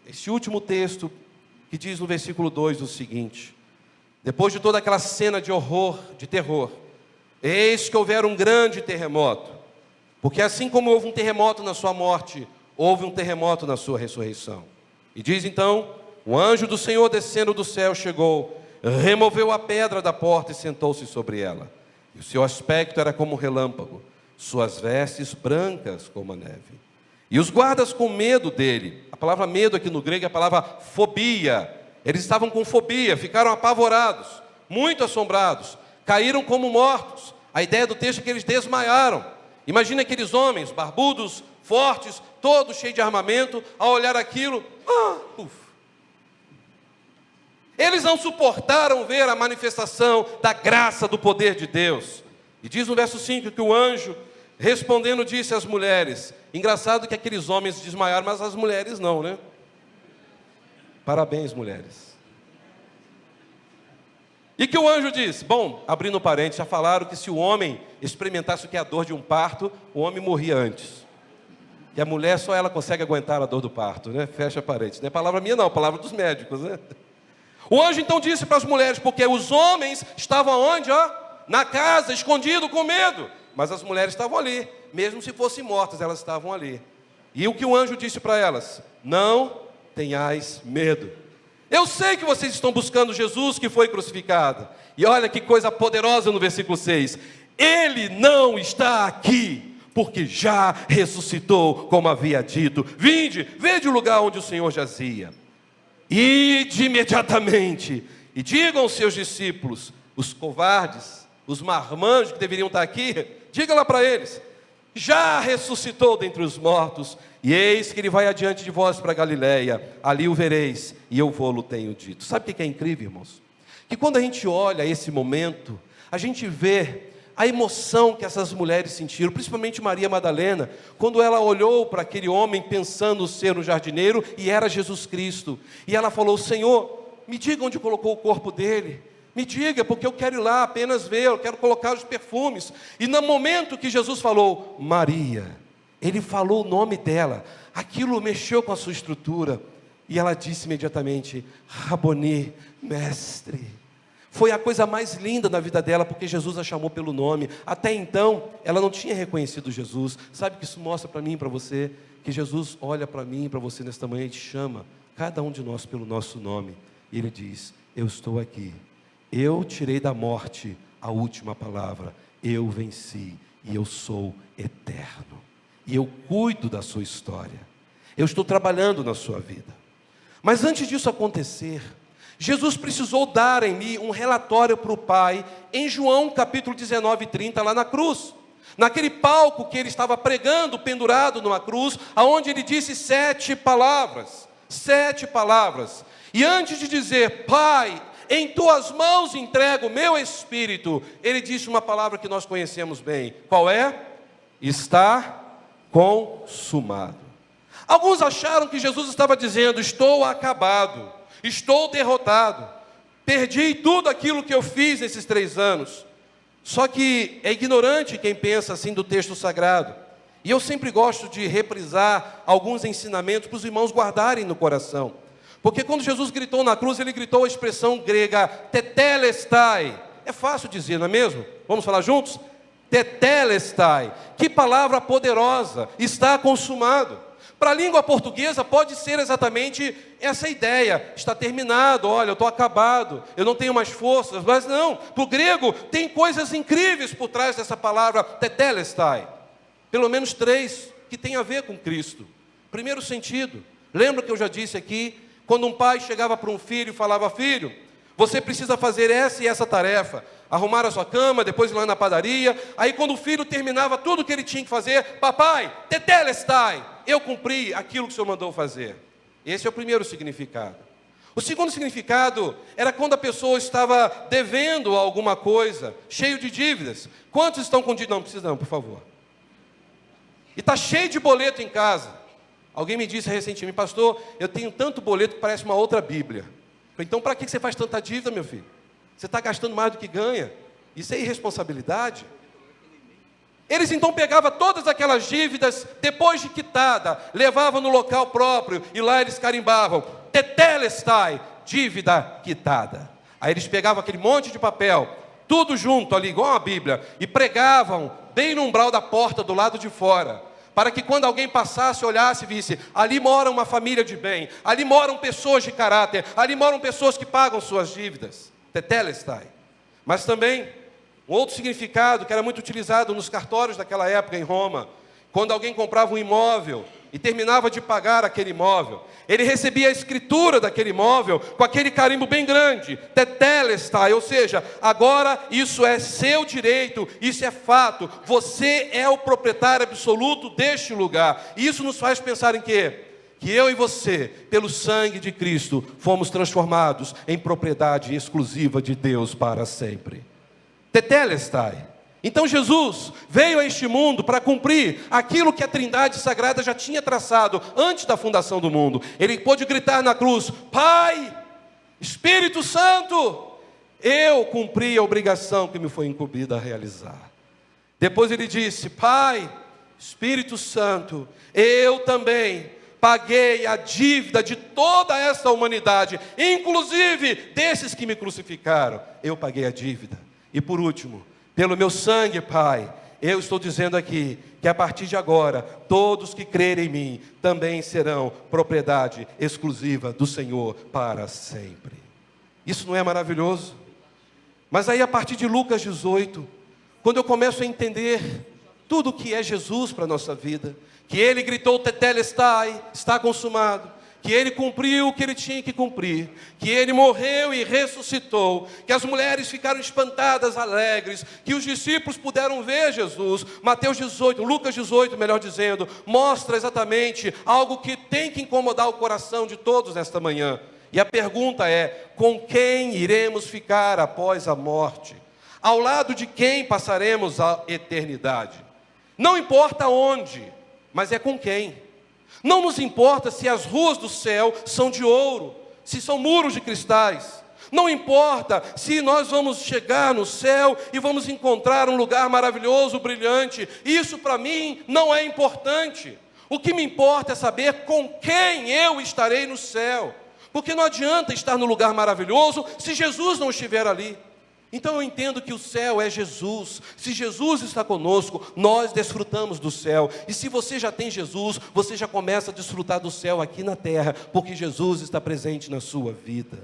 esse último texto que diz no versículo 2 o seguinte: depois de toda aquela cena de horror, de terror, eis que houver um grande terremoto, porque assim como houve um terremoto na sua morte, houve um terremoto na sua ressurreição. E diz então: o anjo do Senhor descendo do céu chegou, removeu a pedra da porta e sentou-se sobre ela. E o seu aspecto era como um relâmpago, suas vestes brancas como a neve. E os guardas com medo dele, a palavra medo aqui no grego é a palavra fobia, eles estavam com fobia, ficaram apavorados, muito assombrados, caíram como mortos. A ideia do texto é que eles desmaiaram. Imagina aqueles homens barbudos, fortes, todos cheios de armamento, ao olhar aquilo, eles não suportaram ver a manifestação da graça, do poder de Deus. E diz no verso 5 que o anjo, respondendo, disse às mulheres, engraçado que aqueles homens desmaiaram, mas as mulheres não, né? Parabéns, mulheres. E que o anjo disse, bom, abrindo parênteses, já falaram que se o homem experimentasse o que é a dor de um parto, o homem morria antes. Que a mulher, só ela consegue aguentar a dor do parto, né? Fecha parênteses. Não é palavra minha não, é palavra dos médicos, né? O anjo então disse para as mulheres, porque os homens estavam aonde? Na casa, escondidos, com medo. Mas as mulheres estavam ali, mesmo se fossem mortas, elas estavam ali. E o que o anjo disse para elas? Não tenhais medo. Eu sei que vocês estão buscando Jesus que foi crucificado. E olha que coisa poderosa no versículo 6. Ele não está aqui, porque já ressuscitou, como havia dito. Vinde, vede o lugar onde o Senhor jazia. Ide imediatamente e digam aos seus discípulos, os covardes, os marmanjos que deveriam estar aqui, diga lá para eles, já ressuscitou dentre os mortos, e eis que ele vai adiante de vós para Galiléia, ali o vereis, e eu vou-lo tenho dito. Sabe o que é incrível, irmãos? Que quando a gente olha esse momento, a gente vê a emoção que essas mulheres sentiram, principalmente Maria Madalena, quando ela olhou para aquele homem pensando ser um jardineiro, e era Jesus Cristo, e ela falou, Senhor, me diga onde colocou o corpo dele, me diga, porque eu quero ir lá apenas ver, eu quero colocar os perfumes. E no momento que Jesus falou, Maria, ele falou o nome dela, aquilo mexeu com a sua estrutura, e ela disse imediatamente, Raboni, mestre. Foi a coisa mais linda na vida dela, porque Jesus a chamou pelo nome. Até então, ela não tinha reconhecido Jesus. Sabe o que isso mostra para mim e para você? Que Jesus olha para mim e para você nesta manhã e te chama, cada um de nós pelo nosso nome. E Ele diz, eu estou aqui. Eu tirei da morte a última palavra. Eu venci e eu sou eterno. E eu cuido da sua história. Eu estou trabalhando na sua vida. Mas antes disso acontecer, Jesus precisou dar em mim um relatório para o Pai, em João capítulo 19, 30, lá na cruz. Naquele palco que ele estava pregando, pendurado numa cruz, aonde ele disse 7 palavras. 7 palavras. E antes de dizer, Pai, em tuas mãos entrego o meu espírito, ele disse uma palavra que nós conhecemos bem. Qual é? Está consumado. Alguns acharam que Jesus estava dizendo, estou acabado. Estou derrotado, perdi tudo aquilo que eu fiz nesses 3 anos. Só que é ignorante quem pensa assim do texto sagrado. E eu sempre gosto de reprisar alguns ensinamentos para os irmãos guardarem no coração. Porque quando Jesus gritou na cruz, ele gritou a expressão grega, tetelestai. É fácil dizer, não é mesmo? Vamos falar juntos? Tetelestai. Que palavra poderosa, está consumado. Para a língua portuguesa pode ser exatamente essa ideia, está terminado, olha, eu estou acabado, eu não tenho mais forças, mas não, para o grego tem coisas incríveis por trás dessa palavra tetelestai, pelo menos 3 que tem a ver com Cristo. Primeiro sentido, lembra que eu já disse aqui, quando um pai chegava para um filho e falava, filho, você precisa fazer essa e essa tarefa, arrumar a sua cama, depois ir lá na padaria. Aí quando o filho terminava tudo o que ele tinha que fazer, papai, tetelestai, eu cumpri aquilo que o Senhor mandou fazer. Esse é o primeiro significado. O segundo significado era quando a pessoa estava devendo alguma coisa, cheio de dívidas. Quantos estão com dívidas? Não, precisa não, por favor. E está cheio de boleto em casa. Alguém me disse recentemente, pastor, eu tenho tanto boleto que parece uma outra Bíblia. Então, para que você faz tanta dívida, meu filho? Você está gastando mais do que ganha. Isso é irresponsabilidade. Eles então pegavam todas aquelas dívidas, depois de quitada, levavam no local próprio, e lá eles carimbavam, tetelestai, dívida quitada. Aí eles pegavam aquele monte de papel, tudo junto ali, igual a Bíblia, e pregavam bem no umbral da porta, do lado de fora, para que quando alguém passasse, olhasse e visse, ali mora uma família de bem, ali moram pessoas de caráter, ali moram pessoas que pagam suas dívidas. Tetelestai. Mas também, Um outro significado que era muito utilizado nos cartórios daquela época em Roma, quando alguém comprava um imóvel e terminava de pagar aquele imóvel, ele recebia a escritura daquele imóvel com aquele carimbo bem grande, tetelestai, ou seja, agora isso é seu direito, isso é fato, você é o proprietário absoluto deste lugar. E isso nos faz pensar em quê? Que eu e você, pelo sangue de Cristo, fomos transformados em propriedade exclusiva de Deus para sempre. Tetelestai. Então Jesus veio a este mundo para cumprir aquilo que a Trindade Sagrada já tinha traçado antes da fundação do mundo. Ele pôde gritar na cruz: Pai, Espírito Santo, eu cumpri a obrigação que me foi incumbida a realizar. Depois ele disse: Pai, Espírito Santo, eu também paguei a dívida de toda essa humanidade, inclusive desses que me crucificaram. Eu paguei a dívida. E por último, pelo meu sangue, Pai, eu estou dizendo aqui que a partir de agora, todos que crerem em mim também serão propriedade exclusiva do Senhor para sempre. Isso não é maravilhoso? Mas aí a partir de Lucas 18, quando eu começo a entender tudo o que é Jesus para a nossa vida, que Ele gritou tetelestai, está consumado, que Ele cumpriu o que Ele tinha que cumprir, que Ele morreu e ressuscitou, que as mulheres ficaram espantadas, alegres, que os discípulos puderam ver Jesus. Mateus 18, Lucas 18, melhor dizendo, mostra exatamente algo que tem que incomodar o coração de todos esta manhã. E a pergunta é: com quem iremos ficar após a morte? Ao lado de quem passaremos a eternidade? Não importa onde, mas é com quem. Não nos importa se as ruas do céu são de ouro, se são muros de cristais. Não importa se nós vamos chegar no céu e vamos encontrar um lugar maravilhoso, brilhante. Isso para mim não é importante. O que me importa é saber com quem eu estarei no céu. Porque não adianta estar no lugar maravilhoso se Jesus não estiver ali. Então eu entendo que o céu é Jesus. Se Jesus está conosco, nós desfrutamos do céu. E se você já tem Jesus, você já começa a desfrutar do céu aqui na terra, porque Jesus está presente na sua vida.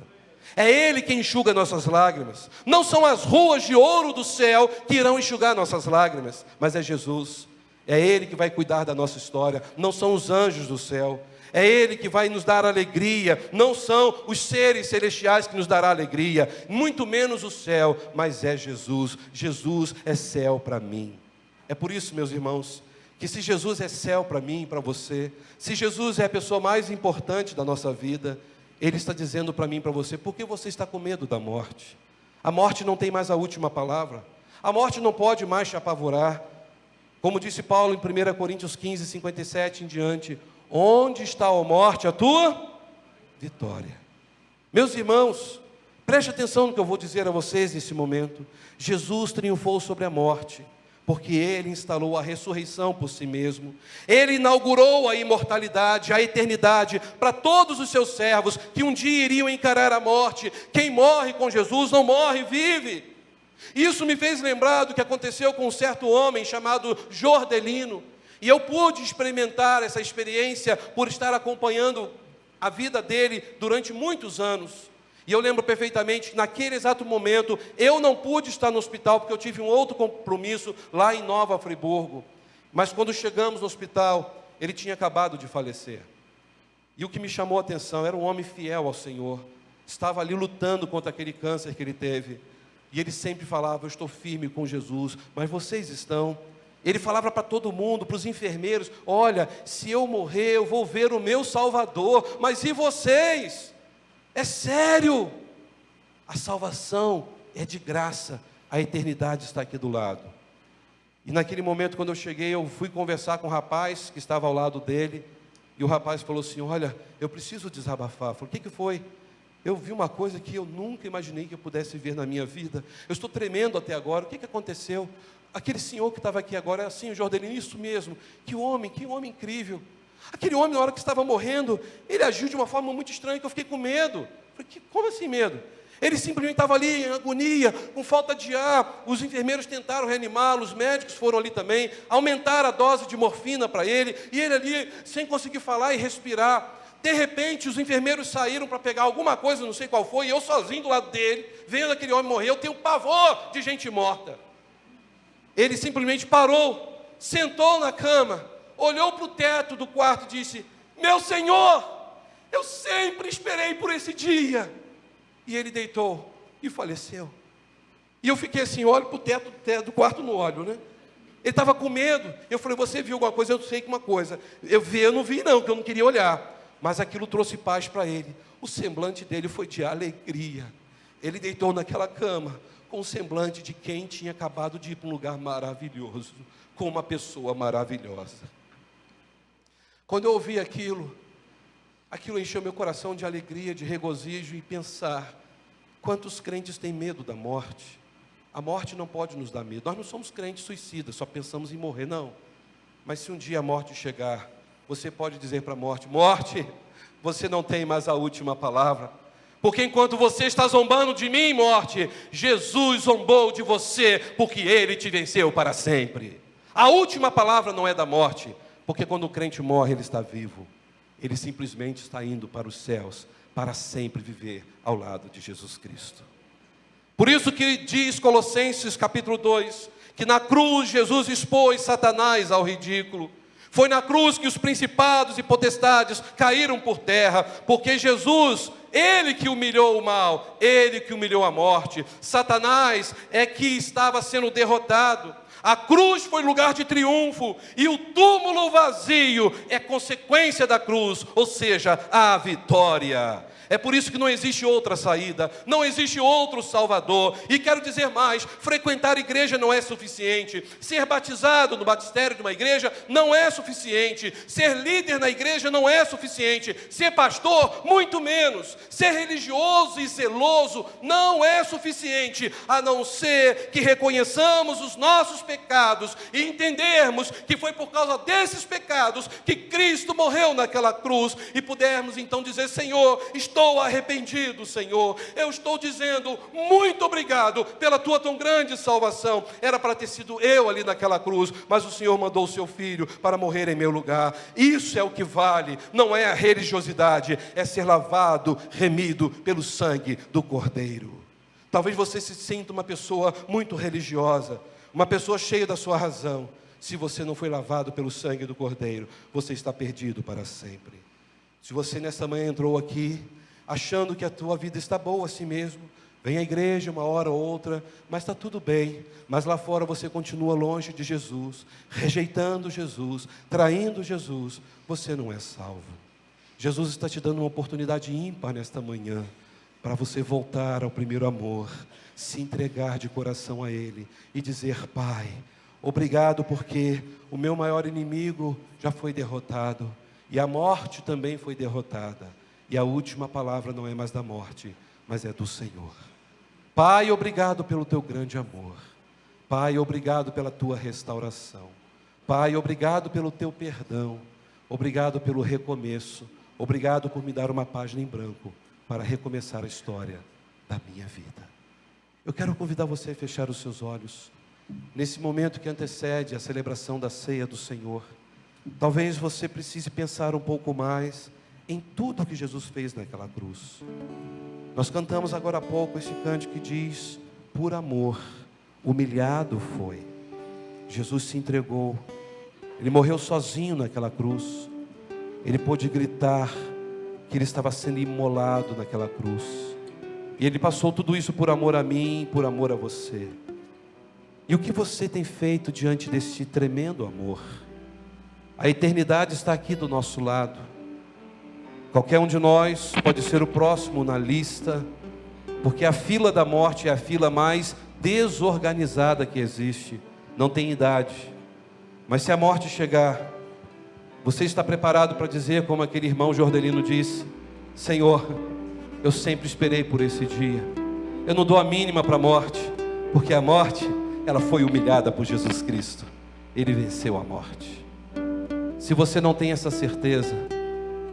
É Ele quem enxuga nossas lágrimas. Não são as ruas de ouro do céu que irão enxugar nossas lágrimas, mas é Jesus. É Ele que vai cuidar da nossa história. Não são os anjos do céu. É Ele que vai nos dar alegria, não são os seres celestiais que nos dará alegria, muito menos o céu, mas é Jesus. Jesus é céu para mim. É por isso, meus irmãos, que se Jesus é céu para mim e para você, se Jesus é a pessoa mais importante da nossa vida, Ele está dizendo para mim e para você: por que você está com medo da morte? A morte não tem mais a última palavra, a morte não pode mais te apavorar. Como disse Paulo em 1 Coríntios 15, 57 em diante: onde está, ó morte, a tua vitória? Meus irmãos, preste atenção no que eu vou dizer a vocês nesse momento. Jesus triunfou sobre a morte, porque Ele instalou a ressurreição por si mesmo. Ele inaugurou a imortalidade, a eternidade, para todos os seus servos, que um dia iriam encarar a morte. Quem morre com Jesus não morre, vive. Isso me fez lembrar do que aconteceu com um certo homem chamado Jordelino. E eu pude experimentar essa experiência por estar acompanhando a vida dele durante muitos anos. E eu lembro perfeitamente que naquele exato momento eu não pude estar no hospital porque eu tive um outro compromisso lá em Nova Friburgo. Mas quando chegamos no hospital, ele tinha acabado de falecer. E o que me chamou a atenção era um homem fiel ao Senhor. Estava ali lutando contra aquele câncer que ele teve. E ele sempre falava: eu estou firme com Jesus, mas vocês estão... Ele falava para todo mundo, para os enfermeiros: olha, se eu morrer, eu vou ver o meu Salvador, mas e vocês? É sério, a salvação é de graça, a eternidade está aqui do lado. E naquele momento, quando eu cheguei, eu fui conversar com o rapaz que estava ao lado dele, e o rapaz falou assim: olha, eu preciso desabafar. Eu falei: o que foi? Eu vi uma coisa que eu nunca imaginei que eu pudesse ver na minha vida. Eu estou tremendo até agora. O que aconteceu? Aquele senhor que estava aqui agora, é assim, o Jordelino, isso mesmo. Que homem incrível. Aquele homem, na hora que estava morrendo, ele agiu de uma forma muito estranha, que eu fiquei com medo. Falei: como assim medo? Ele simplesmente estava ali em agonia, com falta de ar. Os enfermeiros tentaram reanimá-lo, os médicos foram ali também, aumentaram a dose de morfina para ele, e ele ali, sem conseguir falar e respirar. De repente, os enfermeiros saíram para pegar alguma coisa, não sei qual foi, e eu sozinho do lado dele, vendo aquele homem morrer. Eu tenho pavor de gente morta. Ele simplesmente parou, sentou na cama, olhou para o teto do quarto e disse: meu Senhor, eu sempre esperei por esse dia. E ele deitou e faleceu. E eu fiquei assim, olho para o teto do quarto, no olho, né? Ele estava com medo. Eu falei: você viu alguma coisa? Eu sei que uma coisa. Eu não vi não, porque eu não queria olhar. Mas aquilo trouxe paz para ele. O semblante dele foi de alegria. Ele deitou naquela cama com o semblante de quem tinha acabado de ir para um lugar maravilhoso, com uma pessoa maravilhosa. Quando eu ouvi aquilo encheu meu coração de alegria, de regozijo, e pensar: quantos crentes têm medo da morte? A morte não pode nos dar medo. Nós não somos crentes suicidas, só pensamos em morrer, não. Mas se um dia a morte chegar, você pode dizer para a morte: morte, você não tem mais a última palavra. Porque enquanto você está zombando de mim, morte, Jesus zombou de você, porque Ele te venceu para sempre. A última palavra não é da morte, porque quando o crente morre, ele está vivo. Ele simplesmente está indo para os céus, para sempre viver ao lado de Jesus Cristo. Por isso que diz Colossenses capítulo 2, que na cruz Jesus expôs Satanás ao ridículo. Foi na cruz que os principados e potestades caíram por terra, porque Jesus, Ele que humilhou o mal, Ele que humilhou a morte. Satanás é que estava sendo derrotado. A cruz foi lugar de triunfo, e o túmulo vazio é consequência da cruz, ou seja, a vitória. É por isso que não existe outra saída, não existe outro Salvador. E quero dizer mais: frequentar a igreja não é suficiente, ser batizado no batistério de uma igreja não é suficiente, ser líder na igreja não é suficiente, ser pastor muito menos, ser religioso e zeloso não é suficiente, a não ser que reconheçamos os nossos pecados e entendermos que foi por causa desses pecados que Cristo morreu naquela cruz, e pudermos então dizer: Senhor, estou arrependido, Senhor. Eu estou dizendo muito obrigado pela tua tão grande salvação. Era para ter sido eu ali naquela cruz, mas o Senhor mandou o seu filho para morrer em meu lugar. Isso é o que vale, não é a religiosidade, é ser lavado, remido pelo sangue do Cordeiro. Talvez você se sinta uma pessoa muito religiosa, uma pessoa cheia da sua razão. Se você não foi lavado pelo sangue do Cordeiro, você está perdido para sempre. Se você nesta manhã entrou aqui achando que a tua vida está boa assim mesmo, vem à igreja uma hora ou outra, mas está tudo bem, mas lá fora você continua longe de Jesus, rejeitando Jesus, traindo Jesus, você não é salvo. Jesus está te dando uma oportunidade ímpar nesta manhã, para você voltar ao primeiro amor, se entregar de coração a Ele e dizer: Pai, obrigado, porque o meu maior inimigo já foi derrotado, e a morte também foi derrotada, e a última palavra não é mais da morte, mas é do Senhor. Pai, obrigado pelo teu grande amor. Pai, obrigado pela tua restauração. Pai, obrigado pelo teu perdão. Obrigado pelo recomeço. Obrigado por me dar uma página em branco para recomeçar a história da minha vida. Eu quero convidar você a fechar os seus olhos nesse momento que antecede a celebração da ceia do Senhor. Talvez você precise pensar um pouco mais em tudo que Jesus fez naquela cruz. Nós cantamos agora há pouco esse cântico que diz: por amor, humilhado foi. Jesus se entregou, Ele morreu sozinho naquela cruz. Ele pôde gritar que Ele estava sendo imolado naquela cruz, e Ele passou tudo isso por amor a mim, por amor a você. E o que você tem feito diante desse tremendo amor? A eternidade está aqui do nosso lado. Qualquer um de nós pode ser o próximo na lista, porque a fila da morte é a fila mais desorganizada que existe. Não tem idade. Mas se a morte chegar, você está preparado para dizer, como aquele irmão Jordelino disse: Senhor, eu sempre esperei por esse dia. Eu não dou a mínima para a morte, porque a morte, ela foi humilhada por Jesus Cristo. Ele venceu a morte. Se você não tem essa certeza,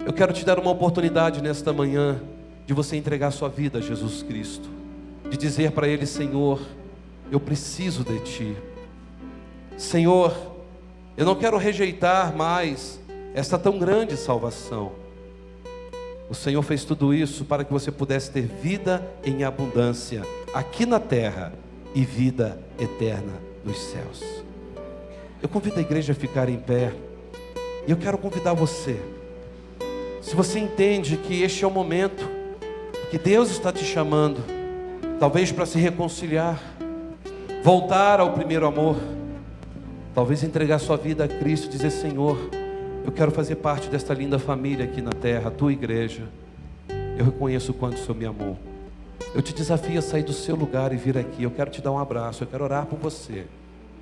eu quero te dar uma oportunidade nesta manhã de você entregar sua vida a Jesus Cristo, de dizer para Ele: Senhor, eu preciso de Ti. Senhor, eu não quero rejeitar mais esta tão grande salvação. O Senhor fez tudo isso para que você pudesse ter vida em abundância aqui na terra e vida eterna nos céus. Eu convido a igreja a ficar em pé. E eu quero convidar você. Se você entende que este é o momento que Deus está te chamando, talvez para se reconciliar, voltar ao primeiro amor, talvez entregar sua vida a Cristo e dizer: Senhor, eu quero fazer parte desta linda família aqui na terra, a tua igreja. Eu reconheço o quanto o Senhor me amou. Eu te desafio a sair do seu lugar e vir aqui. Eu quero te dar um abraço, eu quero orar por você.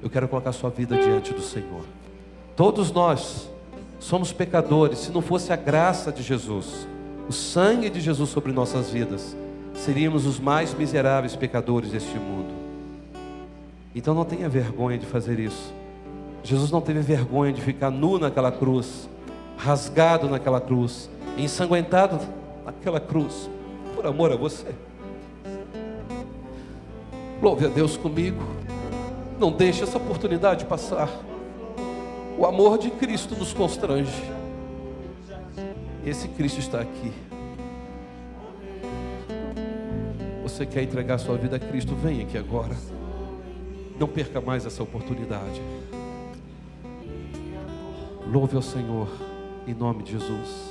Eu quero colocar sua vida diante do Senhor. Todos nós somos pecadores. Se não fosse a graça de Jesus, o sangue de Jesus sobre nossas vidas, seríamos os mais miseráveis pecadores deste mundo. Então não tenha vergonha de fazer isso. Jesus não teve vergonha de ficar nu naquela cruz, rasgado naquela cruz, ensanguentado naquela cruz, por amor a você. Louve a Deus comigo. Não deixe essa oportunidade passar. O amor de Cristo nos constrange. Esse Cristo está aqui. Você quer entregar sua vida a Cristo? Vem aqui agora. Não perca mais essa oportunidade. Louve ao Senhor, em nome de Jesus.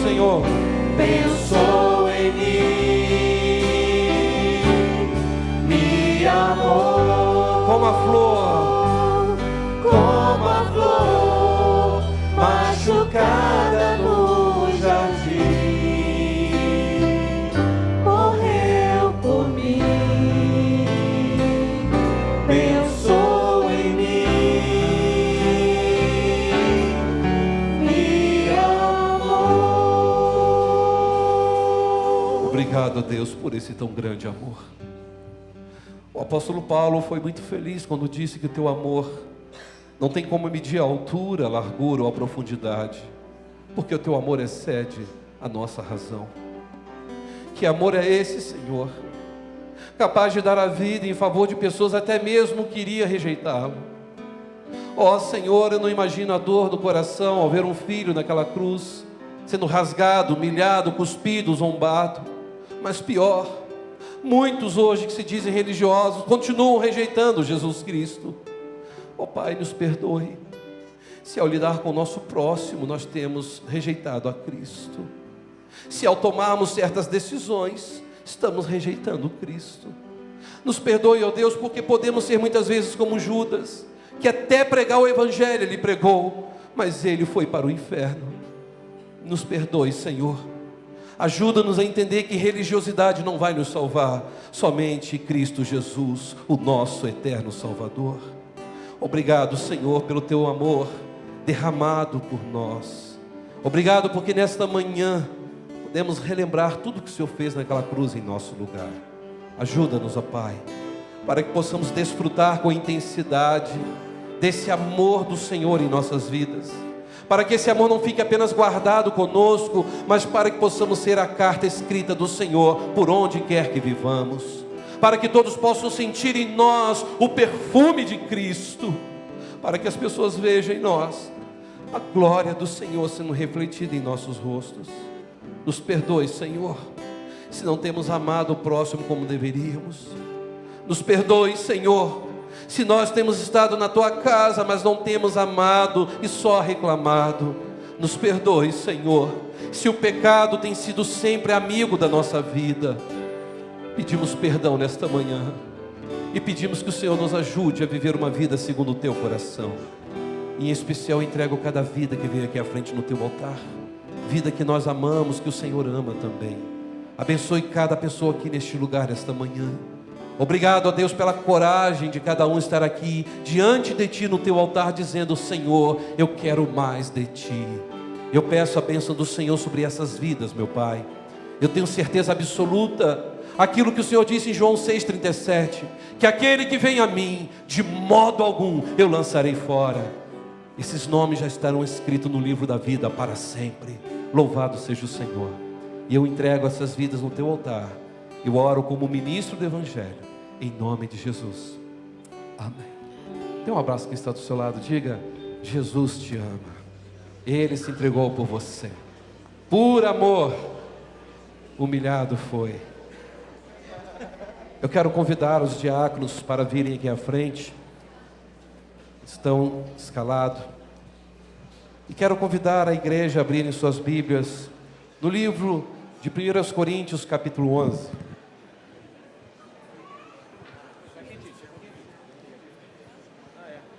Senhor, pensou em mim, me amou como a flor machucada no jardim, morreu por mim, pensou em mim, me amou. Obrigado, Deus, por esse tão grande amor. O apóstolo Paulo foi muito feliz quando disse que o teu amor não tem como medir a altura, a largura ou a profundidade. porque o teu amor excede a nossa razão. Que amor é esse, Senhor, capaz de dar a vida em favor de pessoas até mesmo que iria rejeitá-lo. Ó Senhor, eu não imagino a dor do coração ao ver um filho naquela cruz, sendo rasgado, humilhado, cuspido, zombado. Mas pior, muitos hoje que se dizem religiosos continuam rejeitando Jesus Cristo. Ó Pai, nos perdoe se ao lidar com o nosso próximo nós temos rejeitado a Cristo, se ao tomarmos certas decisões estamos rejeitando Cristo. Nos perdoe, ó Deus, porque podemos ser muitas vezes como Judas, que até pregar o Evangelho ele pregou, mas ele foi para o inferno. Nos perdoe, Senhor. Ajuda-nos a entender que religiosidade não vai nos salvar, somente Cristo Jesus, o nosso eterno Salvador. Obrigado, Senhor, pelo teu amor derramado por nós. Obrigado porque nesta manhã podemos relembrar tudo que o Senhor fez naquela cruz em nosso lugar. Ajuda-nos, ó Pai, para que possamos desfrutar com intensidade desse amor do Senhor em nossas vidas, para que esse amor não fique apenas guardado conosco, mas para que possamos ser a carta escrita do Senhor por onde quer que vivamos, para que todos possam sentir em nós o perfume de Cristo, para que as pessoas vejam em nós a glória do Senhor sendo refletida em nossos rostos. Nos perdoe, Senhor, se não temos amado o próximo como deveríamos. Nos perdoe, Senhor, se nós temos estado na tua casa, mas não temos amado e só reclamado. Nos perdoe, Senhor, se o pecado tem sido sempre amigo da nossa vida. Pedimos perdão nesta manhã e pedimos que o Senhor nos ajude a viver uma vida segundo o teu coração. Em especial, entrego cada vida que vem aqui à frente no teu altar, vida que nós amamos, que o Senhor ama também. Abençoe cada pessoa aqui neste lugar nesta manhã. Obrigado, ó Deus, pela coragem de cada um estar aqui diante de Ti no Teu altar, dizendo: Senhor, eu quero mais de Ti. Eu peço a bênção do Senhor sobre essas vidas, meu Pai. Eu tenho certeza absoluta, aquilo que o Senhor disse em João 6,37, que aquele que vem a mim, de modo algum eu lançarei fora. Esses nomes já estarão escritos no livro da vida para sempre. Louvado seja o Senhor. E eu entrego essas vidas no Teu altar. Eu oro como ministro do Evangelho, em nome de Jesus. Amém. Dê um abraço quem está do seu lado. Diga: Jesus te ama. Ele se entregou por você. Por amor, humilhado foi. Eu quero convidar os diáconos para virem aqui à frente. Estão escalados. E quero convidar a igreja a abrirem suas Bíblias no livro de 1 Coríntios, capítulo 11.